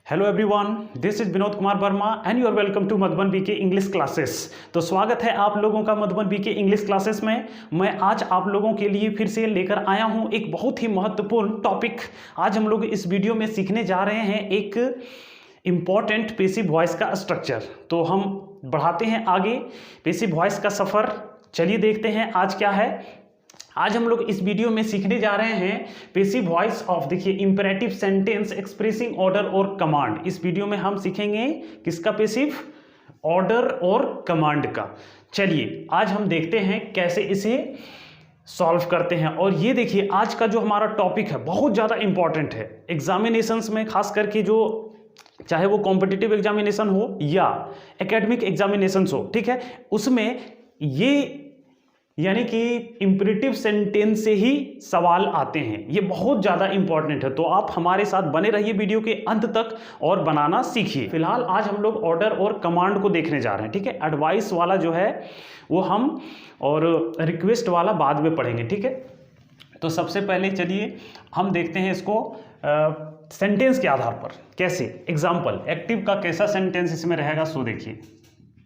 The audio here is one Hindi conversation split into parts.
Hello everyone, this is Vinod Kumar Verma and you are welcome to Madhuban BK English classes. तो स्वागत है आप लोगों का मधुबन बीके इंग्लिश क्लासेस में। मैं आज आप लोगों के लिए फिर से लेकर आया हूं एक बहुत ही महत्वपूर्ण टॉपिक। आज हम लोग इस वीडियो में सीखने जा रहे हैं एक इम्पॉर्टेंट पैसिव वॉइस का स्ट्रक्चर। तो हम बढ़ाते हैं आगे पैसिव वॉइस का सफ़र। चलिए देखते हैं आज क्या है। आज हम लोग इस वीडियो में सीखने जा रहे हैं पैसिव वॉइस ऑफ, देखिए, इंपेरेटिव सेंटेंस एक्सप्रेसिंग ऑर्डर और कमांड। इस वीडियो में हम सीखेंगे किसका? पैसिव, ऑर्डर और कमांड का। चलिए आज हम देखते हैं कैसे इसे सॉल्व करते हैं। और ये देखिए आज का जो हमारा टॉपिक है बहुत ज़्यादा इंपॉर्टेंट है एग्जामिनेशंस में, खास करके जो चाहे वो कॉम्पिटिटिव एग्जामिनेशन हो या एकेडमिक एग्जामिनेशंस हो, ठीक है, उसमें ये यानी कि इंपेरेटिव सेंटेंस से ही सवाल आते हैं। ये बहुत ज़्यादा इंपॉर्टेंट है, तो आप हमारे साथ बने रहिए वीडियो के अंत तक और बनाना सीखिए। फिलहाल आज हम लोग ऑर्डर और कमांड को देखने जा रहे हैं, ठीक है। एडवाइस वाला जो है वो हम और रिक्वेस्ट वाला बाद में पढ़ेंगे, ठीक है। तो सबसे पहले चलिए हम देखते हैं इसको सेंटेंस के आधार पर कैसे। एग्जाम्पल, एक्टिव का कैसा सेंटेंस इसमें रहेगा? सो देखिए,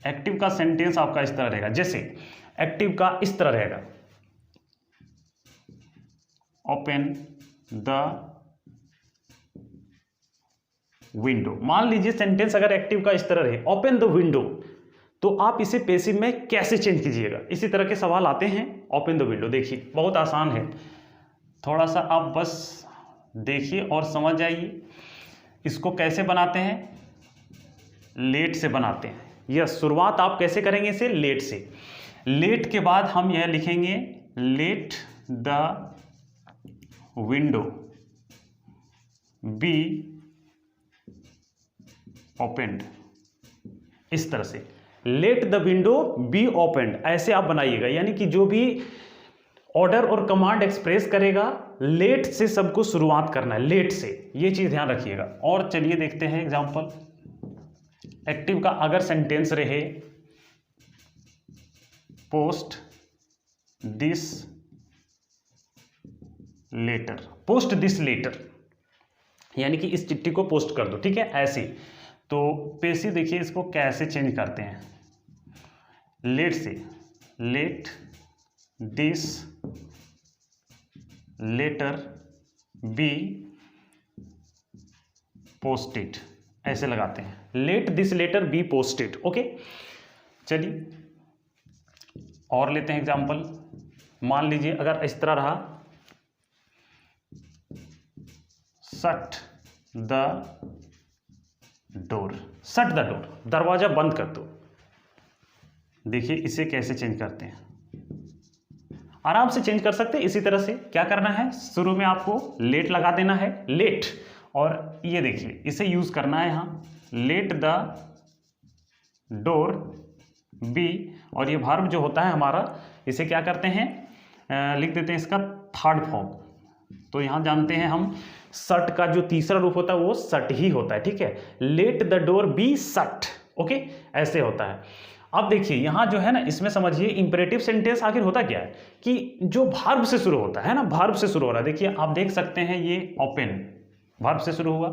एक्टिव का सेंटेंस आपका इस तरह रहेगा। जैसे एक्टिव का इस तरह रहेगा, ओपन द विंडो। मान लीजिए सेंटेंस अगर एक्टिव का इस तरह रहे, ओपन द विंडो, तो आप इसे पैसिव में कैसे चेंज कीजिएगा? इसी तरह के सवाल आते हैं। ओपन द विंडो, देखिए बहुत आसान है, थोड़ा सा आप बस देखिए और समझ जाइए। इसको कैसे बनाते हैं? लेट से बनाते हैं। यस, शुरुआत आप कैसे करेंगे? इसे लेट से। लेट के बाद हम यह लिखेंगे, late the window be opened. इस तरह से late the window be opened, ऐसे आप बनाइएगा। यानी कि जो भी ऑर्डर और कमांड एक्सप्रेस करेगा, लेट से सबको शुरुआत करना है, लेट से, ये चीज ध्यान रखिएगा। और चलिए देखते हैं एग्जांपल। एक्टिव का अगर सेंटेंस रहे, post this letter, post this letter, यानी कि इस चिट्ठी को पोस्ट कर दो, ठीक है, ऐसे। तो पैसिव देखिए इसको कैसे चेंज करते हैं, लेट से, let this letter be posted, ऐसे लगाते हैं, let this letter be posted. Okay, चलिए और लेते हैं एग्जाम्पल। मान लीजिए अगर इस तरह रहा, shut the door, shut the door, दरवाजा बंद कर दो। देखिए इसे कैसे चेंज करते हैं, आराम से चेंज कर सकते हैं। इसी तरह से क्या करना है, शुरू में आपको लेट लगा देना है, लेट, और ये देखिए इसे यूज करना है यहाँ, लेट द डोर बी, और ये वर्ब जो होता है हमारा, इसे क्या करते हैं, लिख देते हैं इसका थर्ड फॉर्म। तो यहाँ जानते हैं हम, शट का जो तीसरा रूप होता है वो शट ही होता है, ठीक है। Let the door be shut, okay, ऐसे होता है। अब देखिए यहाँ जो है ना, इसमें समझिए इंपेरेटिव सेंटेंस आखिर होता क्या है कि जो वर्ब से शुरू होता है ना, वर्ब से शुरू हो रहा है। देखिए आप देख सकते हैं, ये ओपन वर्ब से शुरू हुआ,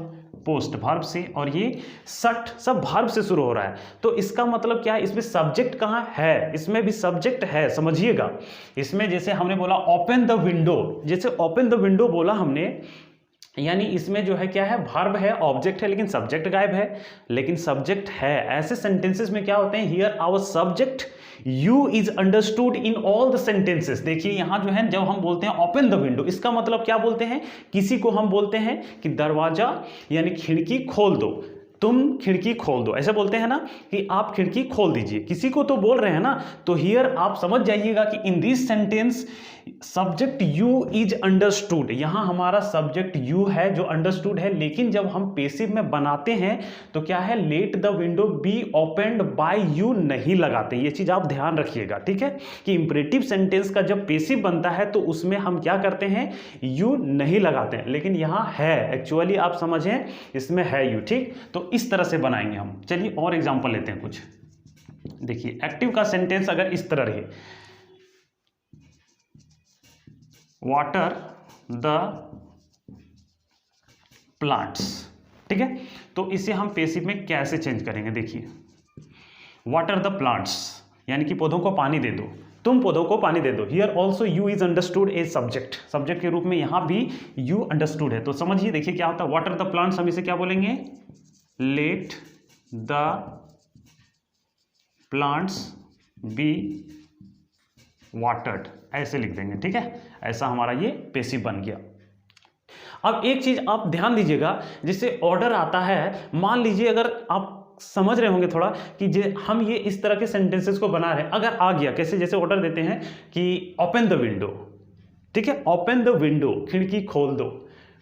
पोस्ट वर्ब से, और ये शट सब वर्ब से शुरू हो रहा है। तो इसका मतलब क्या है, इसमें सब्जेक्ट कहाँ है? इसमें भी सब्जेक्ट है, समझिएगा। इसमें जैसे हमने बोला ओपन द विंडो, जैसे ओपन द विंडो बोला हमने, यानी इसमें जो है क्या है, वर्ब है, ऑब्जेक्ट है, लेकिन सब्जेक्ट गायब है। लेकिन सब्जेक्ट है, ऐसे सेंटेंसेस में क्या होते हैं, here our subject you is understood in all the sentences. देखिए यहाँ जो है, जब हम बोलते हैं ओपन द विंडो, इसका मतलब क्या बोलते हैं, किसी को हम बोलते हैं कि दरवाजा यानी खिड़की खोल दो, तुम खिड़की खोल दो, ऐसे बोलते हैं ना कि आप खिड़की खोल दीजिए, किसी को तो बोल रहे हैं ना। तो हियर आप समझ जाइएगा कि in this sentence subject you is understood, यहां हमारा सब्जेक्ट यू है जो अंडरस्टूड है। लेकिन जब हम पैसिव में बनाते हैं तो क्या है, let the window be opened by you नहीं लगाते। ये चीज आप ध्यान रखिएगा, ठीक है, कि इंपेरेटिव सेंटेंस का जब पैसिव बनता है तो उसमें हम क्या करते हैं, यू नहीं लगाते हैं। लेकिन यहां है, एक्चुअली आप समझें, इसमें है यू, ठीक। तो इस तरह से बनाएंगे हम। चलिए और एग्जांपल लेते हैं कुछ। देखिए एक्टिव का सेंटेंस अगर इस तरह रहे, वाटर द प्लांट्स, ठीक है। तो इसे हम पेसिव में कैसे चेंज करेंगे, देखिए, वाटर द प्लांट्स, यानी कि पौधों को पानी दे दो, तुम पौधों को पानी दे दो। Here also you is understood as subject, subject के रूप में यहां भी यू अंडरस्टूड है। तो समझिए, देखिए क्या होता है, वाटर द प्लांट्स हम इसे क्या बोलेंगे, let the plants be watered, ऐसे लिख देंगे, ठीक है। ऐसा हमारा ये पेसिव बन गया। अब एक चीज आप ध्यान दीजिएगा, जिससे ऑर्डर आता है, मान लीजिए अगर आप समझ रहे होंगे थोड़ा कि हम ये इस तरह के सेंटेंसेस को बना रहे हैं, अगर आ गया कैसे, जैसे ऑर्डर देते हैं कि ओपन द विंडो, ठीक है, ओपन द विंडो, खिड़की खोल दो,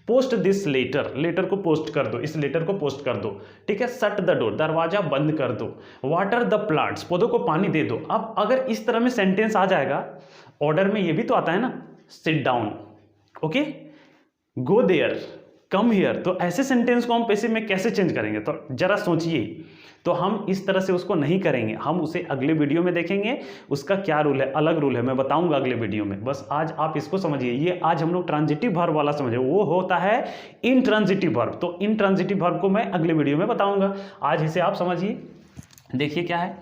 पोस्ट दिस लेटर, लेटर को पोस्ट कर दो, इस लेटर को पोस्ट कर दो, ठीक है, शट द डोर, दरवाजा बंद कर दो, वाटर द प्लांट्स, पौधों को पानी दे दो। अब अगर इस तरह में सेंटेंस आ जाएगा, ऑर्डर में ये भी तो आता है ना, sit down, okay, go there, come here, तो ऐसे सेंटेंस को हम पैसिव में कैसे चेंज करेंगे, तो जरा सोचिए। तो हम इस तरह से उसको नहीं करेंगे, हम उसे अगले वीडियो में देखेंगे, उसका क्या रूल है, अलग रूल है, मैं बताऊंगा अगले वीडियो में। बस आज आप इसको समझिए, ये आज हम लोग ट्रांजिटिव वर्ब वाला समझे, वो होता है इनट्रांजिटिव वर्ब, तो इनट्रांजिटिव वर्ब को मैं अगले वीडियो में बताऊंगा। आज इसे आप समझिए, देखिए क्या है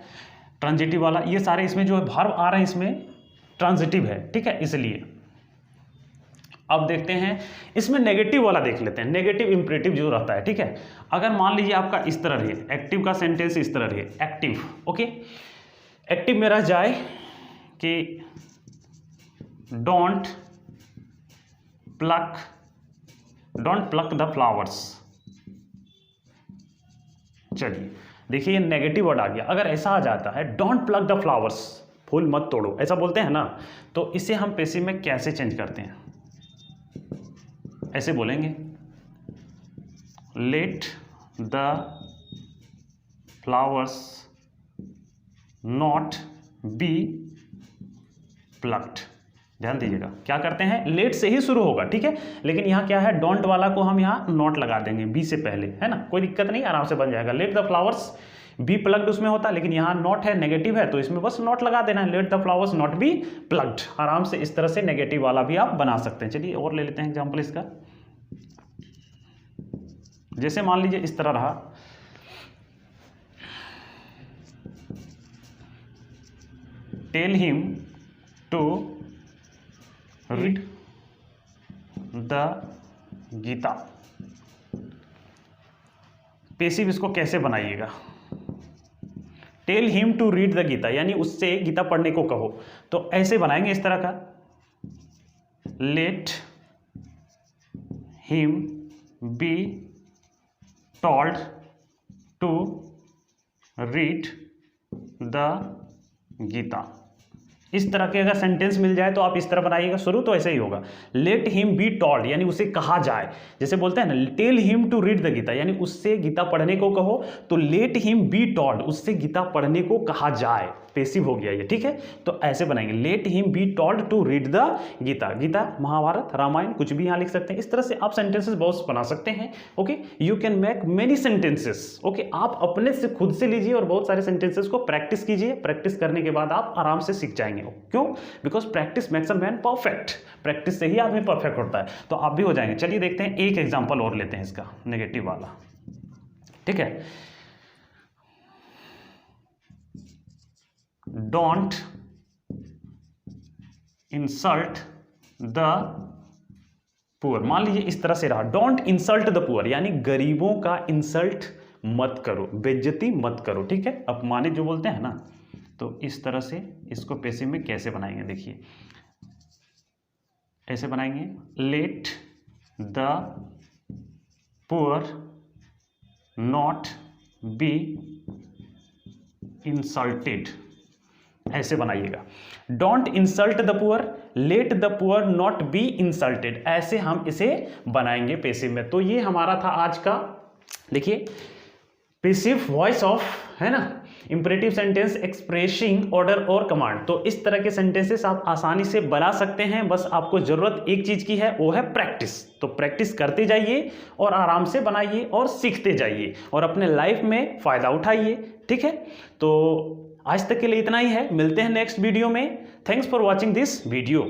ट्रांजिटिव वाला, ये सारे इसमें जो वर्ब आ रहे हैं इसमें ट्रांजिटिव है, ठीक है, इसलिए। अब देखते हैं इसमें नेगेटिव वाला, देख लेते हैं नेगेटिव इंपरेटिव जो रहता है, ठीक है। अगर मान लीजिए आपका इस तरह रही, एक्टिव का सेंटेंस इस तरह रही, एक्टिव, ओके, एक्टिव में रह जाए कि डोंट प्लक द फ्लावर्स, चलिए देखिए ये नेगेटिव वर्ड आ गया। अगर ऐसा आ जाता है डोंट प्लक द फ्लावर्स, फूल मत तोड़ो, ऐसा बोलते हैं ना, तो इसे हम पैसिव में कैसे चेंज करते हैं, ऐसे बोलेंगे, let the flowers not B plucked. ध्यान दीजिएगा क्या करते हैं, लेट से ही शुरू होगा, ठीक है, लेकिन यहाँ क्या है, डोंट वाला को हम यहाँ नॉट लगा देंगे बी से पहले, है ना, कोई दिक्कत नहीं, आराम से बन जाएगा। Let the flowers be plugged उसमें होता, लेकिन यहाँ नॉट है, नेगेटिव है, तो इसमें बस नॉट लगा देना है, let the flowers not be plugged. आराम से इस तरह से नेगेटिव वाला भी आप बना सकते हैं। चलिए और ले लेते हैं एग्जांपल इसका, जैसे मान लीजिए इस तरह रहा, tell him to read the Gita. Passive इसको कैसे बनाइएगा, tell him to read the Gita, यानी उससे गीता पढ़ने को कहो, तो ऐसे बनाएंगे इस तरह का, let him be told to read the Gita. इस तरह के अगर सेंटेंस मिल जाए तो आप इस तरह बनाइएगा, शुरू तो ऐसे ही होगा, लेट हिम बी टोल्ड, यानी उसे कहा जाए, जैसे बोलते हैं ना, tell him to read the Gita, यानी उससे गीता पढ़ने को कहो, तो लेट हिम बी टोल्ड, उससे गीता पढ़ने को कहा जाए, पैसिव हो गया ये, ठीक है। तो ऐसे बनाएंगे, let him be told to read the Gita, Gita Mahabharata Ramayana कुछ भी यहाँ लिख सकते हैं। इस तरह से आप सेंटेंसेस बहुत बना सकते हैं, okay, you can make many sentences, okay, आप अपने से खुद से लीजिए और बहुत सारे सेंटेंसेस को प्रैक्टिस कीजिए, प्रैक्टिस करने के बाद आप आराम से सीख जाएंगे। क्यों, because practice makes a man perfect, practice से ही आदमी परफेक्ट होता है, तो आप भी हो जाएंगे। चलिए देखते हैं एक एग्जांपल और लेते हैं इसका, नेगेटिव वाला, ठीक है। डोंट इंसल्ट द पुअर, मान लीजिए इस तरह से रहा, डोंट इंसल्ट द पुअर, यानी गरीबों का इंसल्ट मत करो, बेइज्जती मत करो, ठीक है, अपमानित जो बोलते हैं ना, तो इस तरह से इसको पैसिव में कैसे बनाएंगे, देखिए ऐसे बनाएंगे, let the poor not be insulted, ऐसे बनाइएगा, don't insult the poor, let the poor not be insulted, ऐसे हम इसे बनाएंगे पैसिव में। तो ये हमारा था आज का, देखिए पैसिव वॉइस ऑफ, है ना, इंपरेटिव सेंटेंस एक्सप्रेसिंग ऑर्डर और कमांड। तो इस तरह के सेंटेंसेस आप आसानी से बना सकते हैं, बस आपको जरूरत एक चीज की है, वो है प्रैक्टिस। तो प्रैक्टिस करते जाइए और आराम से बनाइए और सीखते जाइए और अपने लाइफ में फायदा उठाइए, ठीक है। तो आज तक के लिए इतना ही है, मिलते हैं नेक्स्ट वीडियो में। Thanks for watching this video.